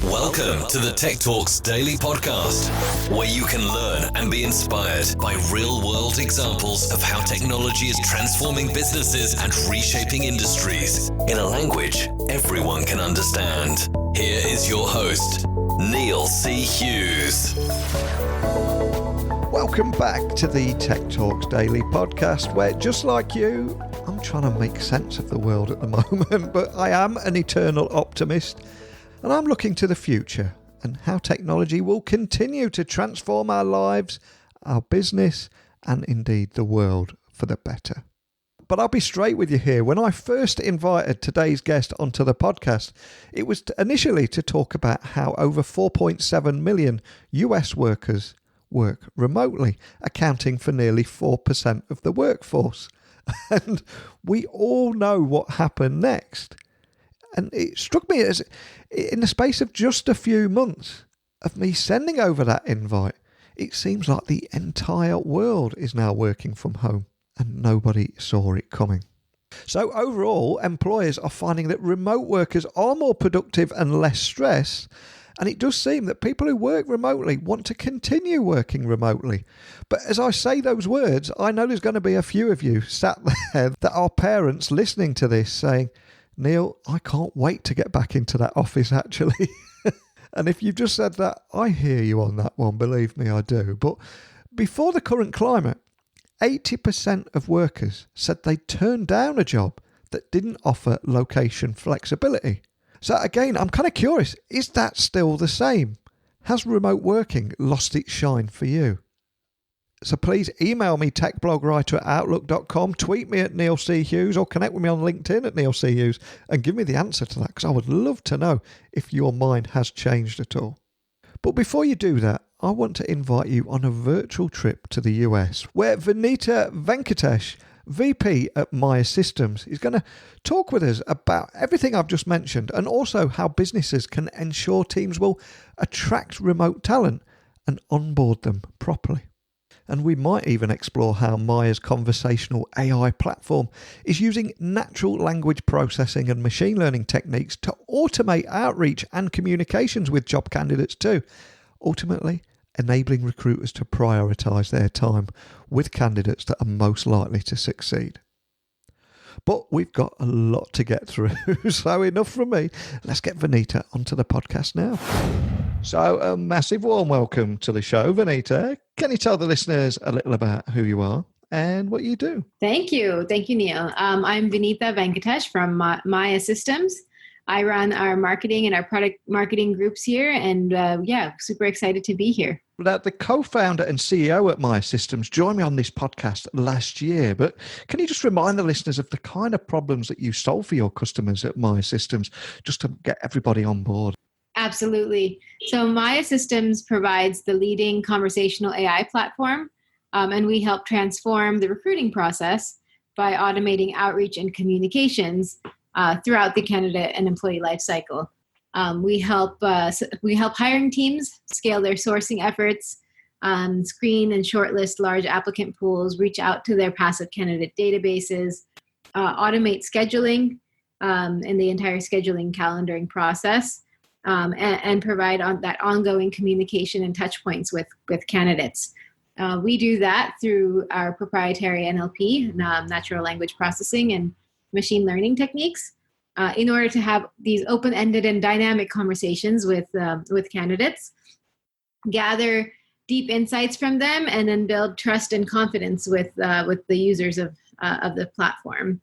Welcome to the Tech Talks Daily Podcast, where you can learn and be inspired by real-world examples of how technology is transforming businesses and reshaping industries in a language everyone can understand. Here is your host, Neil C. Hughes. Welcome back to the Tech Talks Daily Podcast, where just like you, I'm trying to make sense of the world at the moment, but I am an eternal optimist. And I'm looking to the future and how technology will continue to transform our lives, our business, and indeed the world for the better. But I'll be straight with you here. When I first invited today's guest onto the podcast, it was initially to talk about how over 4.7 million US workers work remotely, accounting for nearly 4% of the workforce. And we all know what happened next. And it struck me as, in the space of just a few months of me sending over that invite, it seems like the entire world is now working from home and nobody saw it coming. So overall, employers are finding that remote workers are more productive and less stressed. And it does seem that people who work remotely want to continue working remotely. But as I say those words, I know there's going to be a few of you sat there that are parents listening to this saying, Neil, I can't wait to get back into that office, actually. And if you've just said that, I hear you on that one, believe me, I do. But before the current climate, 80% of workers said they'd turn down a job that didn't offer location flexibility. So again, I'm kind of curious, is that still the same? Has remote working lost its shine for you? So please email me, techblogwriter@outlook.com, tweet me at Neil C. Hughes, or connect with me on LinkedIn at Neil C. Hughes and give me the answer to that, because I would love to know if your mind has changed at all. But before you do that, I want to invite you on a virtual trip to the US, where Bonita Venkatesh, VP at Maya Systems, is going to talk with us about everything I've just mentioned, and also how businesses can ensure teams will attract remote talent and onboard them properly. And we might even explore how Maya's conversational AI platform is using natural language processing and machine learning techniques to automate outreach and communications with job candidates too, ultimately enabling recruiters to prioritise their time with candidates that are most likely to succeed. But we've got a lot to get through, so enough from me. Let's get Bonita onto the podcast now. So a massive warm welcome to the show, Bonita. Can you tell the listeners a little about who you are and what you do? Thank you. Thank you, Neil. I'm Bonita Venkatesh from Maya Systems. I run our marketing and our product marketing groups here, and super excited to be here. Now, the co-founder and CEO at Maya Systems joined me on this podcast last year, but can you just remind the listeners of the kind of problems that you solve for your customers at Maya Systems, just to get everybody on board? Absolutely. So Maya Systems provides the leading conversational AI platform, and we help transform the recruiting process by automating outreach and communications throughout the candidate and employee lifecycle. We help hiring teams scale their sourcing efforts, screen and shortlist large applicant pools, reach out to their passive candidate databases, automate scheduling in the entire scheduling calendaring process, and provide that ongoing communication and touch points with candidates. We do that through our proprietary NLP, natural language processing, and machine learning techniques in order to have these open-ended and dynamic conversations with candidates, gather deep insights from them, and then build trust and confidence with the users of the platform.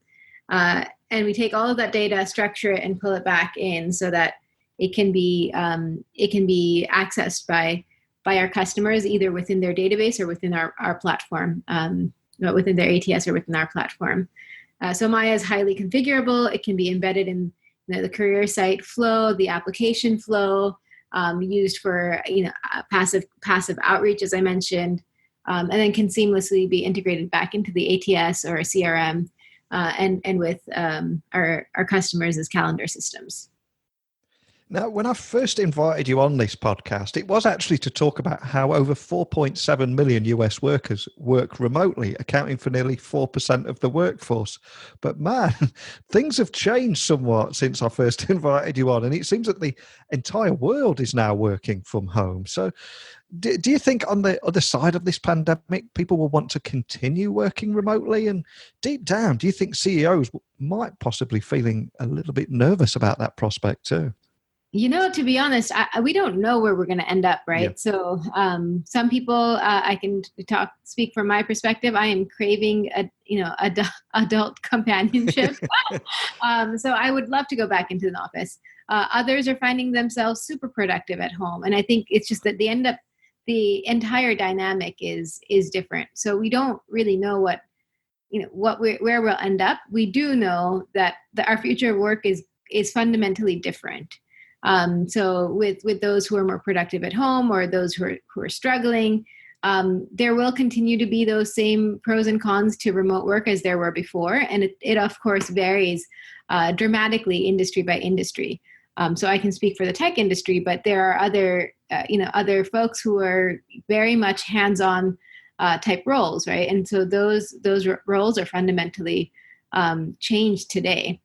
And we take all of that data, structure it, and pull it back in so that it can be accessed by our customers, either within their database or within our platform, within their ATS or within our platform. So Maya is highly configurable. It can be embedded in the career site flow, the application flow, used for passive outreach, as I mentioned, and then can seamlessly be integrated back into the ATS or a CRM, and with our customers as calendar systems. Now, when I first invited you on this podcast, it was actually to talk about how over 4.7 million US workers work remotely, accounting for nearly 4% of the workforce. But man, things have changed somewhat since I first invited you on, and it seems that the entire world is now working from home. So do you think on the other side of this pandemic, people will want to continue working remotely? And deep down, do you think CEOs might possibly feeling a little bit nervous about that prospect too? To be honest, we don't know where we're going to end up, right? Yeah. So some people, I can speak from my perspective. I am craving adult companionship. So I would love to go back into an office. Others are finding themselves super productive at home, and I think it's just that the entire dynamic is different. So we don't really know where we'll end up. We do know that our future of work is fundamentally different. So with those who are more productive at home or those who are struggling, there will continue to be those same pros and cons to remote work as there were before. And it of course varies dramatically industry by industry. So I can speak for the tech industry, but there are other folks who are very much hands-on type roles, right? And so those roles are fundamentally changed today.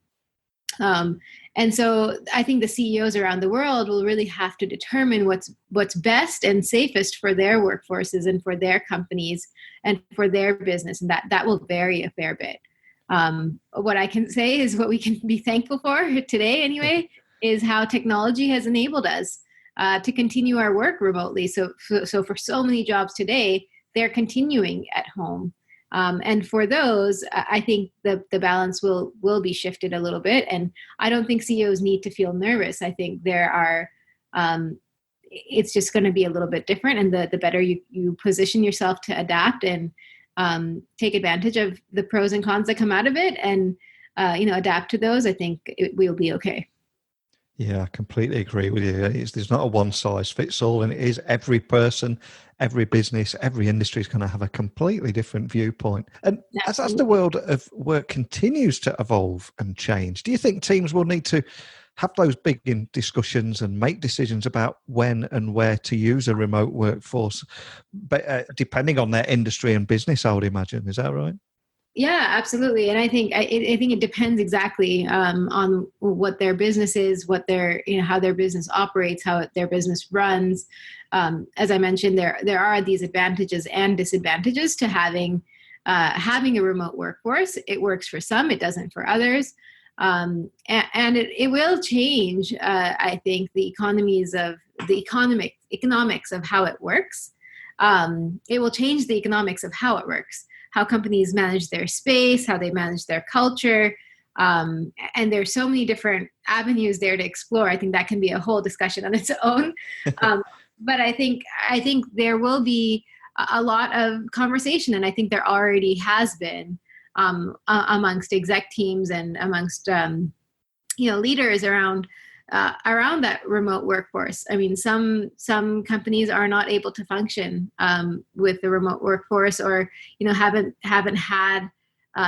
And so I think the CEOs around the world will really have to determine what's best and safest for their workforces and for their companies and for their business. And that will vary a fair bit. What I can say is what we can be thankful for today anyway, is how technology has enabled us to continue our work remotely. So for so many jobs today, they're continuing at home. And for those, I think the balance will be shifted a little bit. And I don't think CEOs need to feel nervous. I think it's just going to be a little bit different. And the better you position yourself to adapt and take advantage of the pros and cons that come out of it and, adapt to those, I think we'll be okay. Yeah, I completely agree with you. There's not a one size fits all, and it is every person, every business, every industry is going to have a completely different viewpoint. And as the world of work continues to evolve and change, do you think teams will need to have those big discussions and make decisions about when and where to use a remote workforce, depending on their industry and business, I would imagine? Is that right? Yeah, absolutely. And I think it depends exactly on what their business is, what how their business operates, how their business runs. As I mentioned, there are these advantages and disadvantages to having a remote workforce. It works for some, it doesn't for others. And it will change, I think, the economics of how it works. It will change the economics of how it works. How companies manage their space, how they manage their culture. And there's so many different avenues there to explore. I think that can be a whole discussion on its own. But I think there will be a lot of conversation, and I think there already has been amongst exec teams and amongst leaders around that remote workforce. I mean, some companies are not able to function with the remote workforce, or haven't had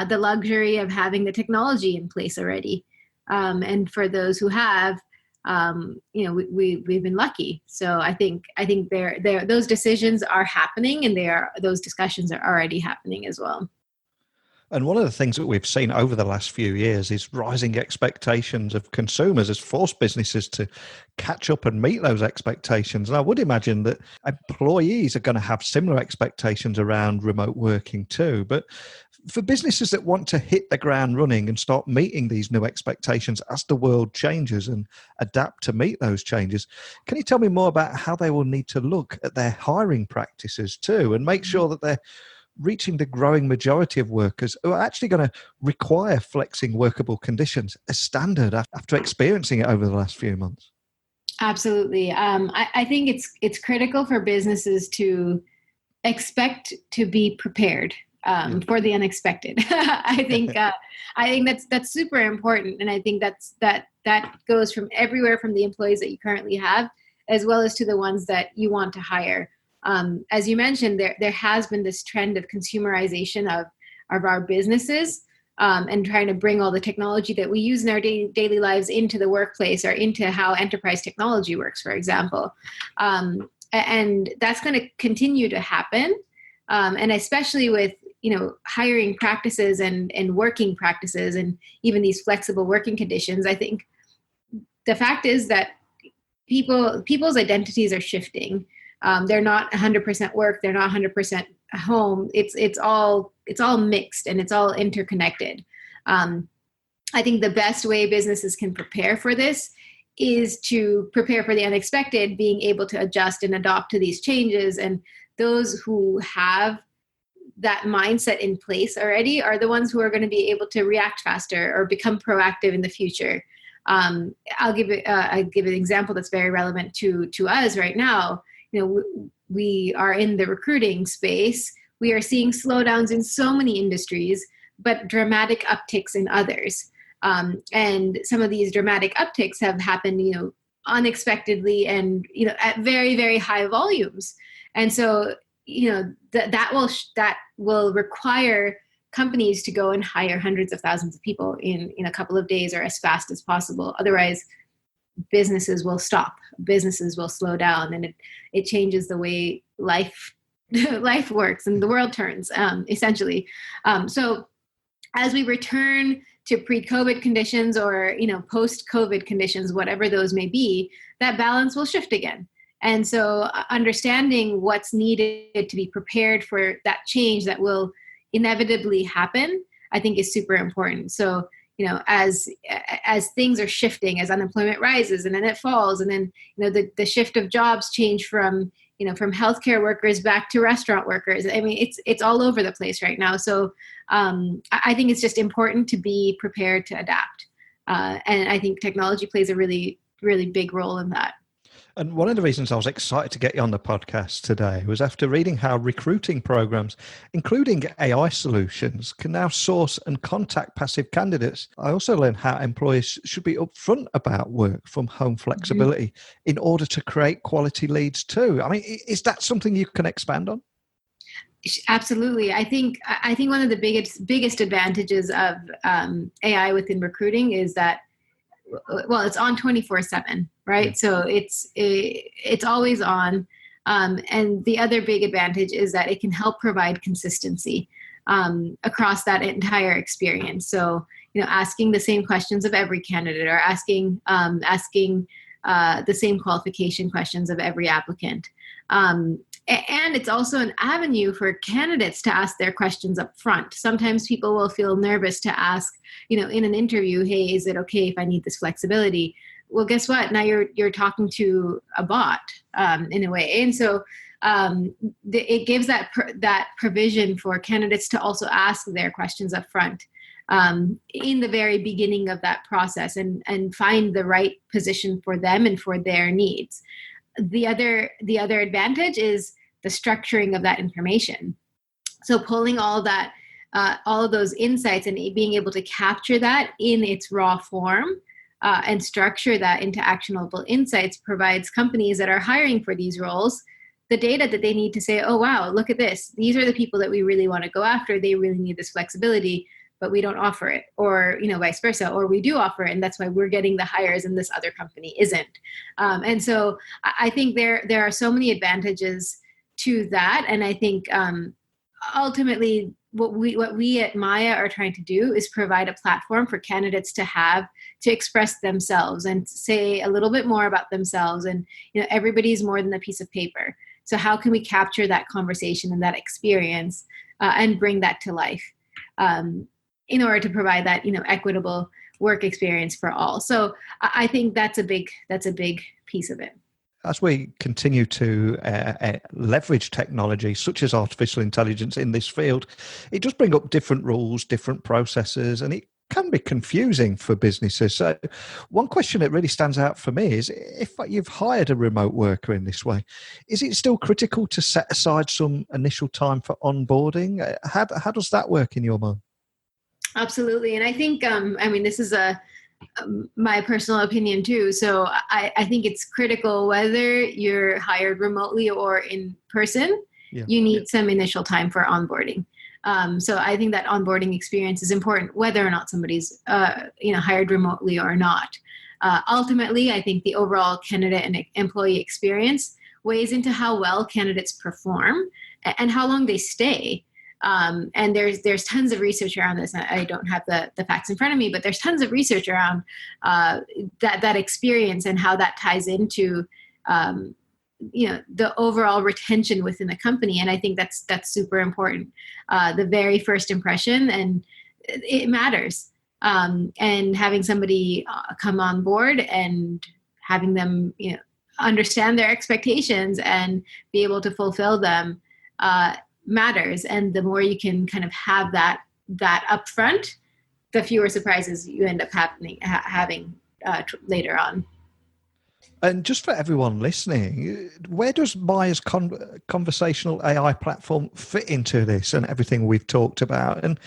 the luxury of having the technology in place already. And for those who have, we've been lucky. So I think those decisions are happening, and those discussions are already happening as well. And one of the things that we've seen over the last few years is rising expectations of consumers has forced businesses to catch up and meet those expectations. And I would imagine that employees are going to have similar expectations around remote working too. But for businesses that want to hit the ground running and start meeting these new expectations as the world changes and adapt to meet those changes, can you tell me more about how they will need to look at their hiring practices too and make sure that they're reaching the growing majority of workers who are actually going to require flexing workable conditions as standard after experiencing it over the last few months? Absolutely. I think it's critical for businesses to expect to be prepared for the unexpected. I think that's super important, and I think that goes from everywhere, from the employees that you currently have, as well as to the ones that you want to hire. As you mentioned, there has been this trend of consumerization of our businesses. and trying to bring all the technology that we use in our daily lives into the workplace or into how enterprise technology works, for example. And that's going to continue to happen. And especially with, hiring practices and working practices and even these flexible working conditions, I think the fact is that people's identities are shifting. They're not 100% work. They're not 100% home. It's all mixed and it's all interconnected. I think the best way businesses can prepare for this is to prepare for the unexpected, being able to adjust and adopt to these changes. And those who have that mindset in place already are the ones who are going to be able to react faster or become proactive in the future. I'll give an example that's very relevant to us right now. We are in the recruiting space. We are seeing slowdowns in so many industries, but dramatic upticks in others. And some of these dramatic upticks have happened, unexpectedly and, at very, very high volumes. And so, that will require companies to go and hire hundreds of thousands of people in a couple of days or as fast as possible. Otherwise, businesses will stop. Businesses will slow down, and it changes the way life works and the world turns, essentially. So as we return to pre-COVID conditions or, post-COVID conditions, whatever those may be, that balance will shift again. And so understanding what's needed to be prepared for that change that will inevitably happen, I think is super important. So, as things are shifting, as unemployment rises and then it falls, and then, the shift of jobs change from healthcare workers back to restaurant workers. I mean, it's all over the place right now. So I think it's just important to be prepared to adapt. And I think technology plays a really, really big role in that. And one of the reasons I was excited to get you on the podcast today was after reading how recruiting programs, including AI solutions, can now source and contact passive candidates. I also learned how employers should be upfront about work from home flexibility in order to create quality leads too. I mean, is that something you can expand on? Absolutely. I think one of the biggest advantages of AI within recruiting is that, well, it's on 24/7, right? Yeah. So it's always on. And the other big advantage is that it can help provide consistency across that entire experience. So, asking the same questions of every candidate or asking the same qualification questions of every applicant. And it's also an avenue for candidates to ask their questions up front. Sometimes people will feel nervous to ask, in an interview, hey, is it okay if I need this flexibility? Well, guess what? Now you're talking to a bot in a way. And so it gives that provision for candidates to also ask their questions up front in the very beginning of that process and find the right position for them and for their needs. The other advantage is the structuring of that information. So pulling all of those insights and being able to capture that in its raw form and structure that into actionable insights provides companies that are hiring for these roles the data that they need to say, oh, wow, look at this. These are the people that we really want to go after. They really need this flexibility, but we don't offer it, or vice versa, or we do offer it, and that's why we're getting the hires and this other company isn't. And so I think there are so many advantages to that, and I think ultimately what we at Maya are trying to do is provide a platform for candidates to express themselves and say a little bit more about themselves. And everybody's more than a piece of paper. So how can we capture that conversation and that experience and bring that to life? In order to provide that, equitable work experience for all. So I think that's a big piece of it. As we continue to leverage technology such as artificial intelligence in this field, it does bring up different rules, different processes, and it can be confusing for businesses. So one question that really stands out for me is, if you've hired a remote worker in this way, is it still critical to set aside some initial time for onboarding? How does that work in your mind? Absolutely. And I think, this is my personal opinion too. So I think it's critical whether you're hired remotely or in person, you need some initial time for onboarding. So I think that onboarding experience is important, whether or not somebody's hired remotely or not. Ultimately, I think the overall candidate and employee experience weighs into how well candidates perform and how long they stay. And there's tons of research around this. I don't have the facts in front of me, but there's tons of research around that experience and how that ties into the overall retention within the company. And I think that's super important. The very first impression, and it matters. And having somebody come on board and having them, understand their expectations and be able to fulfill them matters. And the more you can kind of have that upfront, the fewer surprises you end up having later on. And just for everyone listening, where does Maya's conversational AI platform fit into this and everything we've talked about? And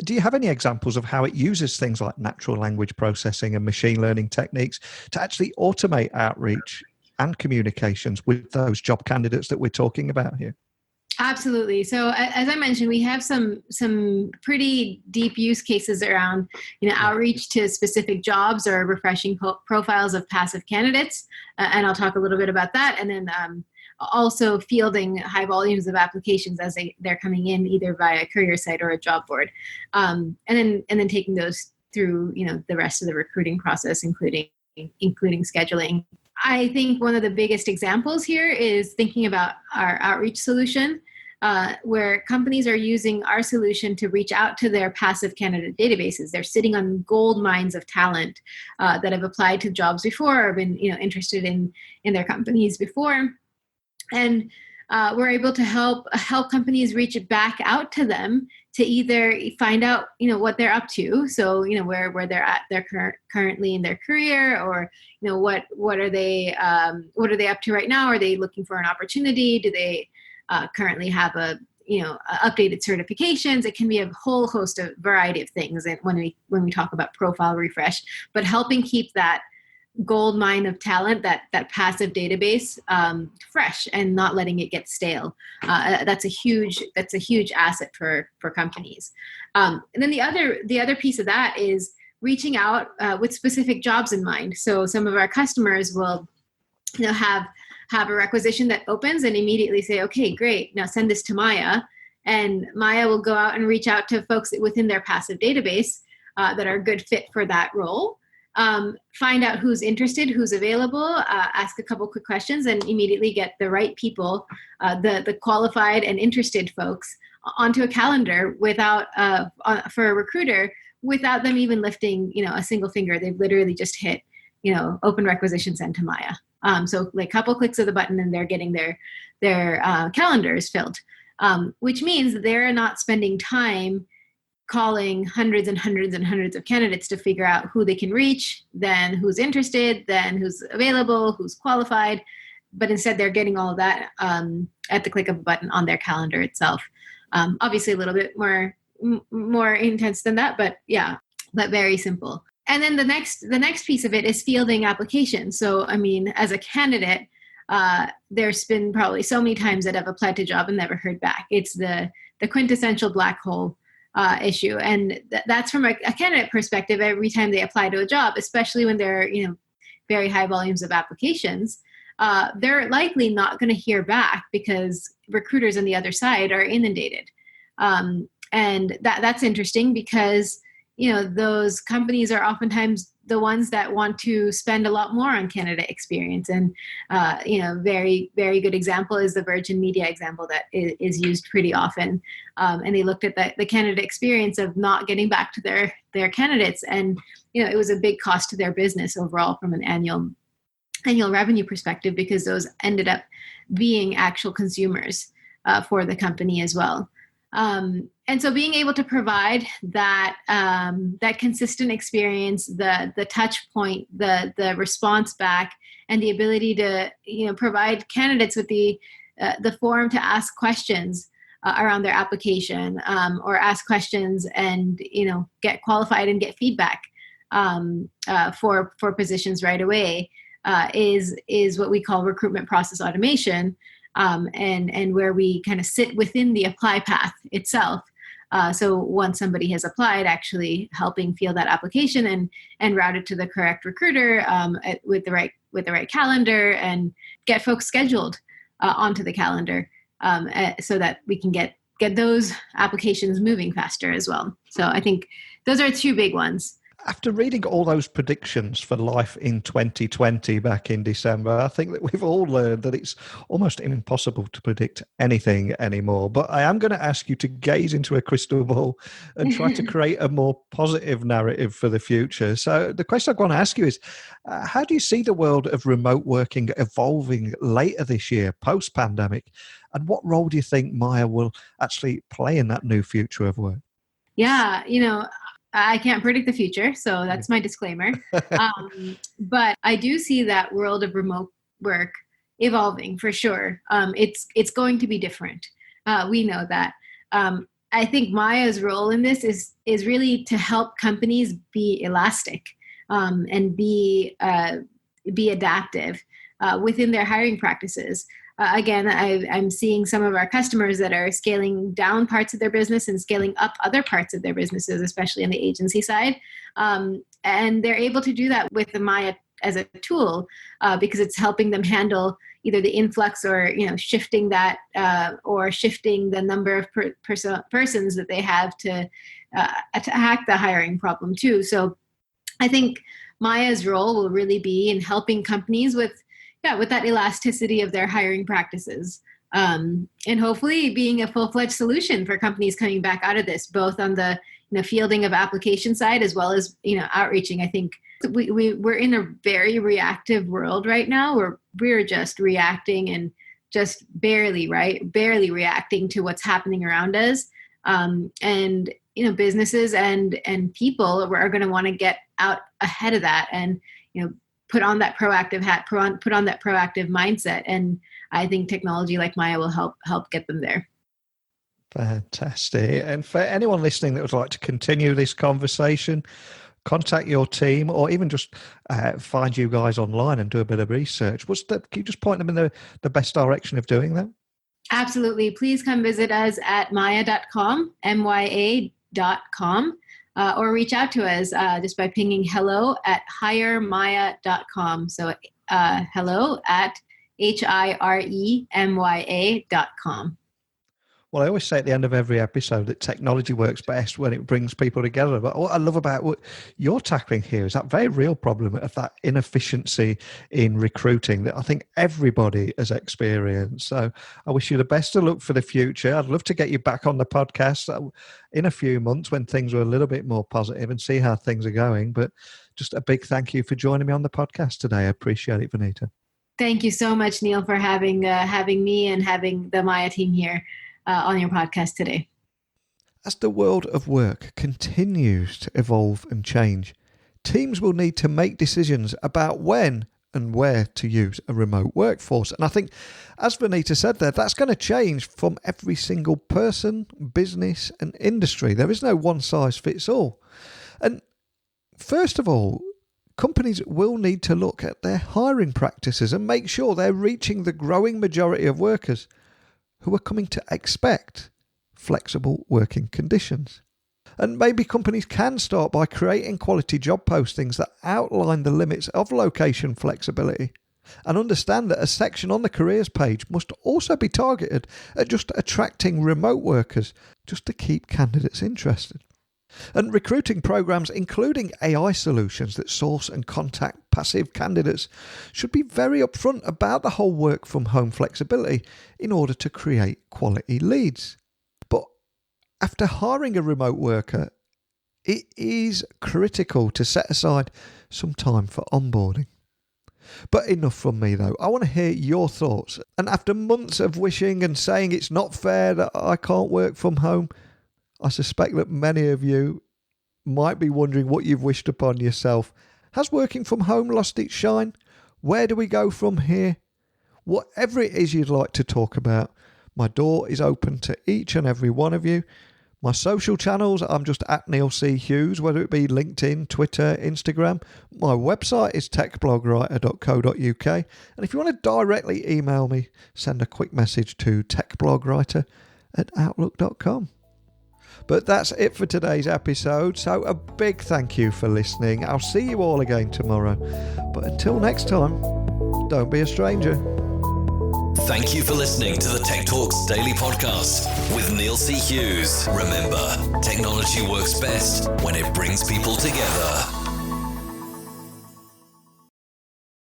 do you have any examples of how it uses things like natural language processing and machine learning techniques to actually automate outreach and communications with those job candidates that we're talking about here? Absolutely. So as I mentioned, we have some pretty deep use cases around, outreach to specific jobs or refreshing profiles of passive candidates. And I'll talk a little bit about that. And then also fielding high volumes of applications as they're coming in either via a career site or a job board. And then taking those through, the rest of the recruiting process, including scheduling. I think one of the biggest examples here is thinking about our outreach solution, where companies are using our solution to reach out to their passive candidate databases. They're sitting on gold mines of talent that have applied to jobs before or been interested in their companies before. And we're able to help companies reach back out to them to either find out, what they're up to. So, where they're at currently in their career, or, what are they up to right now? Are they looking for an opportunity? Do they currently have updated certifications? It can be a whole host of variety of things. And when we talk about profile refresh, but helping keep that gold mine of talent, that passive database, fresh and not letting it get stale. That's a huge asset for companies. And then the other piece of that is reaching out with specific jobs in mind. So some of our customers will, have a requisition that opens and immediately say, okay, great, now send this to Maya. And Maya will go out and reach out to folks within their passive database that are a good fit for that role. Find out who's interested, who's available, ask a couple quick questions, and immediately get the right people, the qualified and interested folks onto a calendar without for a recruiter, without them even lifting, a single finger. They've literally just hit, open requisition, send to Maya. So like a couple clicks of the button and they're getting their calendars filled, which means they're not spending time calling hundreds and hundreds and hundreds of candidates to figure out who they can reach, then who's interested, then who's available, who's qualified. But instead they're getting all of that at the click of a button on their calendar itself. Obviously a little bit more intense than that, but very simple. And then the next piece of it is fielding applications. So, as a candidate, there's been probably so many times that I've applied to a job and never heard back. It's the quintessential black hole issue. And that's from a candidate perspective. Every time they apply to a job, especially when there are, very high volumes of applications, they're likely not going to hear back because recruiters on the other side are inundated. And that's interesting because, those companies are oftentimes the ones that want to spend a lot more on candidate experience. And, very, very good example is the Virgin Media example that is used pretty often. And they looked at the candidate experience of not getting back to their candidates. And, it was a big cost to their business overall from an annual revenue perspective, because those ended up being actual consumers for the company as well. And so being able to provide that consistent experience, the touch point, the response back, and the ability to provide candidates with the forum to ask questions around their application, or ask questions and get qualified and get feedback for positions right away, is what we call recruitment process automation. And where we kind of sit within the apply path itself, So once somebody has applied, actually helping field that application and route it to the correct recruiter with the right calendar and get folks scheduled onto the calendar so that we can get those applications moving faster as well. So I think those are two big ones. After reading all those predictions for life in 2020 back in December, I think that we've all learned that it's almost impossible to predict anything anymore. But I am going to ask you to gaze into a crystal ball and try to create a more positive narrative for the future. So the question I want to ask you is, how do you see the world of remote working evolving later this year, post-pandemic? And what role do you think Maya will actually play in that new future of work? Yeah, I can't predict the future, so that's my disclaimer. But I do see that world of remote work evolving for sure. It's going to be different. We know that. I think Maya's role in this is really to help companies be elastic and be adaptive within their hiring practices. Again, I'm seeing some of our customers that are scaling down parts of their business and scaling up other parts of their businesses, especially on the agency side. And they're able to do that with the Maya as a tool because it's helping them handle either the influx or shifting that or shifting the number of persons that they have to attack the hiring problem too. So I think Maya's role will really be in helping companies with that elasticity of their hiring practices, and hopefully being a full-fledged solution for companies coming back out of this, both on the fielding of application side as well as outreaching. I think we're in a very reactive world right now, where we're just reacting and just barely reacting to what's happening around us, and businesses and people are going to want to get out ahead of that and put on that proactive hat, put on that proactive mindset. And I think technology like Maya will help get them there. Fantastic. And for anyone listening that would like to continue this conversation, contact your team or even just find you guys online and do a bit of research. Can you just point them in the best direction of doing that? Absolutely. Please come visit us at maya.com, mya.com. Or reach out to us just by pinging hello@hiremaya.com. So hello at hiremya.com. Well, I always say at the end of every episode that technology works best when it brings people together. But what I love about what you're tackling here is that very real problem of that inefficiency in recruiting that I think everybody has experienced. So I wish you the best of luck for the future. I'd love to get you back on the podcast in a few months when things are a little bit more positive and see how things are going. But just a big thank you for joining me on the podcast today. I appreciate it, Bonita. Thank you so much, Neil, for having me and having the Maya team here on your podcast today. As the world of work continues to evolve and change, teams will need to make decisions about when and where to use a remote workforce. And I think, as Bonita said there, that's going to change from every single person, business and industry. There is no one size fits all. And first of all, companies will need to look at their hiring practices and make sure they're reaching the growing majority of workers who are coming to expect flexible working conditions. And maybe companies can start by creating quality job postings that outline the limits of location flexibility and understand that a section on the careers page must also be targeted at just attracting remote workers just to keep candidates interested. And recruiting programs, including AI solutions that source and contact passive candidates, should be very upfront about the whole work from home flexibility in order to create quality leads. But after hiring a remote worker, it is critical to set aside some time for onboarding. But enough from me though. I want to hear your thoughts. And after months of wishing and saying it's not fair that I can't work from home, I suspect that many of you might be wondering what you've wished upon yourself. Has working from home lost its shine? Where do we go from here? Whatever it is you'd like to talk about, my door is open to each and every one of you. My social channels, I'm just at Neil C. Hughes, whether it be LinkedIn, Twitter, Instagram. My website is techblogwriter.co.uk. And if you want to directly email me, send a quick message to techblogwriter@outlook.com. But that's it for today's episode. So a big thank you for listening. I'll see you all again tomorrow. But until next time, don't be a stranger. Thank you for listening to the Tech Talks Daily Podcast with Neil C. Hughes. Remember, technology works best when it brings people together.